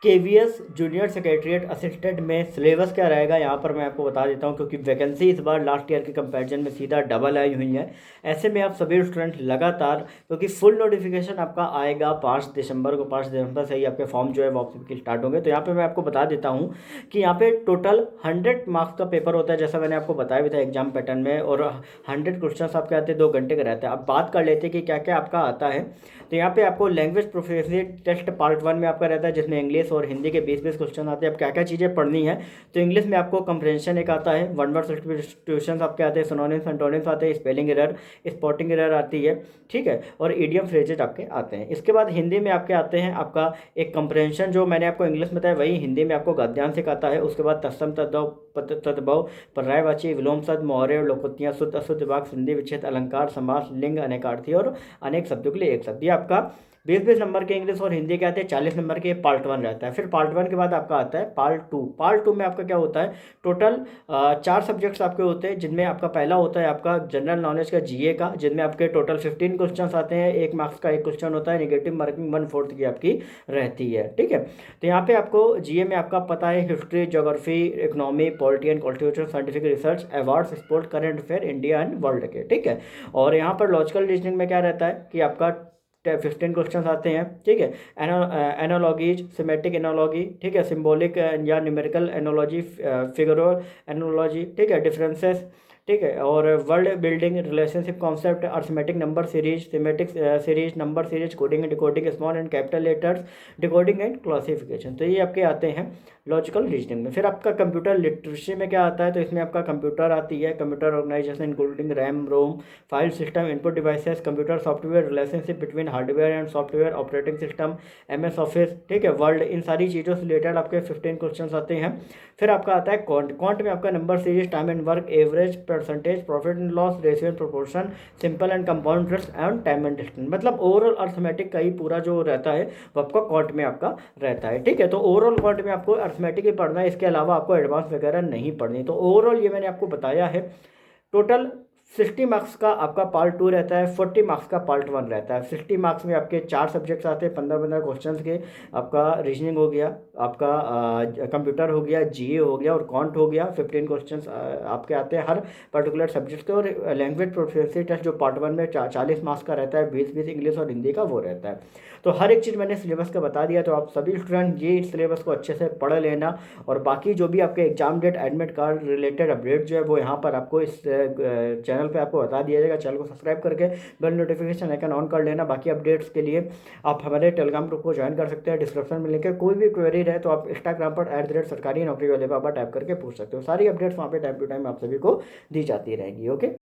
KVS junior secretariat assistant में syllabus क्या रहेगा यहाँ पर मैं आपको बता देता हूँ, क्योंकि वैकेंसी इस बार लास्ट ईयर के कंपैरिजन में सीधा डबल आई हुई है। ऐसे में आप सभी स्टूडेंट लगातार, क्योंकि फुल नोटिफिकेशन आपका आएगा 5 दिसंबर को, 5 दिसंबर से ही आपके फॉर्म जो है वो आपके स्टार्ट होंगे। तो यहाँ पे मैं आपको बता देता हूँ कि यहाँ पे टोटल 100 मार्क्स का पेपर होता है, जैसा मैंने आपको बताया भी था एग्जाम पैटर्न में, और 100 क्वेश्चन आपके आते हैं, 2 घंटे के रहते हैं। अब बात कर लेते हैं कि क्या क्या आपका आता है। तो यहाँ पे आपको लैंग्वेज प्रोफिशिएंसी टेस्ट पार्ट 1 में आपका रहता है, जिसमें इंग्लिश और हिंदी के 20-20 क्वेश्चन आते हैं। अब क्या क्या चीज़ें पढ़नी है, तो इंग्लिश में आपको कंप्रहेंशन एक आता है, वन वर्ड सब्स्टिट्यूशन आपके आते हैं, सिनोनिम्स एंटोनिम्स आते हैं, स्पेलिंग एरर, स्पॉटिंग एरर आती है, ठीक है, और इडियम फ्रेजेज आपके आते हैं। इसके बाद हिंदी में आपके आते हैं आपका एक कंप्रहेंशन, जो मैंने आपको इंग्लिश में बताया वही हिंदी में आपको गद्यांश एक आता है। उसके बाद तत्सम तद्भव तद्भव, पर्यायवाची, विलोम शब्द, मुहावरे, लोकोक्तियाँ, शुद्ध अशुद्ध वाक्य, संधि विच्छेद, अलंकार, समास, लिंग, अनेकार्थी और अनेक शब्दों के लिए एक शब्द। ये आपका 20-20 नंबर के इंग्लिश और हिंदी के आते हैं। 40 नंबर के पार्ट 1 रहता है। फिर पार्ट 1 के बाद आपका आता है पार्ट 2। पार्ट 2 में आपका क्या होता है, टोटल 4 सब्जेक्ट्स आपके होते हैं, जिनमें आपका पहला होता है आपका जनरल नॉलेज का, जीए का, जिनमें आपके टोटल 15 क्वेश्चन आते हैं। 1 मार्क्स का एक क्वेश्चन होता है, नेगेटिव मार्किंग 1/4 की आपकी रहती है, ठीक है। तो यहाँ पे आपको जीए में आपका पता है history, geography, economy, polity and culture, scientific research, awards, sport, current affair, India and world के, ठीक है। और यहाँ पर लॉजिकल रीजनिंग में क्या रहता है कि आपका 15 क्वेश्चन आते हैं, ठीक है। एनोलॉजीज, सिमेटिक एनोलॉजी, ठीक है, सिंबॉलिक या न्यूमेरिकल एनोलॉजी, फिगरल एनोलॉजी, ठीक है, डिफरेंसेस, ठीक है, और world building, relationship concept, arithmetic number series, semantic series, number series, coding and decoding, small and capital letters, decoding and classification. तो ये आपके आते हैं लॉजिकल रीजनिंग में। फिर आपका कंप्यूटर लिटरेसी में क्या आता है, तो इसमें आपका कंप्यूटर आती है, computer organization including RAM, ROM, file system, input devices, computer software, relationship between hardware and software, operating system, MS Office, ठीक है, वर्ल्ड, इन सारी चीज़ों से रिलेटेड आपके 15 क्वेश्चन आते हैं। फिर आपका आता है क्वांट। क्वांट में आपका number series, time and work, average, percentage, profit and loss, ratio and proportion, simple and compound interest and time and distance. मतलब ओवरऑल अर्थमेटिक का ही पूरा जो रहता है वो आपका क्वांट में आपका रहता है, ठीक है। तो ओवरऑल क्वांट में आपको अर्थमेटिक ही पढ़ना है, इसके अलावा आपको एडवांस वगैरह नहीं पढ़नी। तो ओवरऑल ये मैंने आपको बताया है। टोटल 60 मार्क्स का आपका पार्ट 2 रहता है, 40 मार्क्स का पार्ट 1 रहता है। 60 मार्क्स में आपके 4 सब्जेक्ट्स आते हैं, 15-15 क्वेश्चन के। आपका रीजनिंग हो गया, आपका कंप्यूटर हो गया, जीए हो गया और कॉन्ट हो गया। 15 क्वेश्चन आपके आते हैं हर पर्टिकुलर सब्जेक्ट के। और लैंग्वेज प्रोफिशिएंसी टेस्ट जो पार्ट 1 में 40 मार्क्स का रहता है, 20-20 इंग्लिश और हिंदी का वो रहता है। तो हर एक चीज़ मैंने सिलेबस का बता दिया। तो आप सभी स्टूडेंट ये सिलेबस को अच्छे से पढ़ लेना, और बाकी जो भी आपके exam date, admit card related update जो है वो यहाँ पर आपको इस चैनल पे आपको बता दिया जाएगा। चैनल को सब्सक्राइब करके बेल नोटिफिकेशन आइकन ऑन कर लेना। बाकी अपडेट्स के लिए आप हमारे टेलीग्राम ग्रुप को ज्वाइन कर सकते हैं, डिस्क्रिप्शन में लिंक है। कोई भी क्वेरी रहे तो आप इंस्टाग्राम पर @सरकारी नौकरी वाले बाबा टाइप करके पूछ सकते हो। सारी अपडेट्स वहाँ पे टाइम टू टाइम आप सभी को दी जाती रहेंगी। ओके।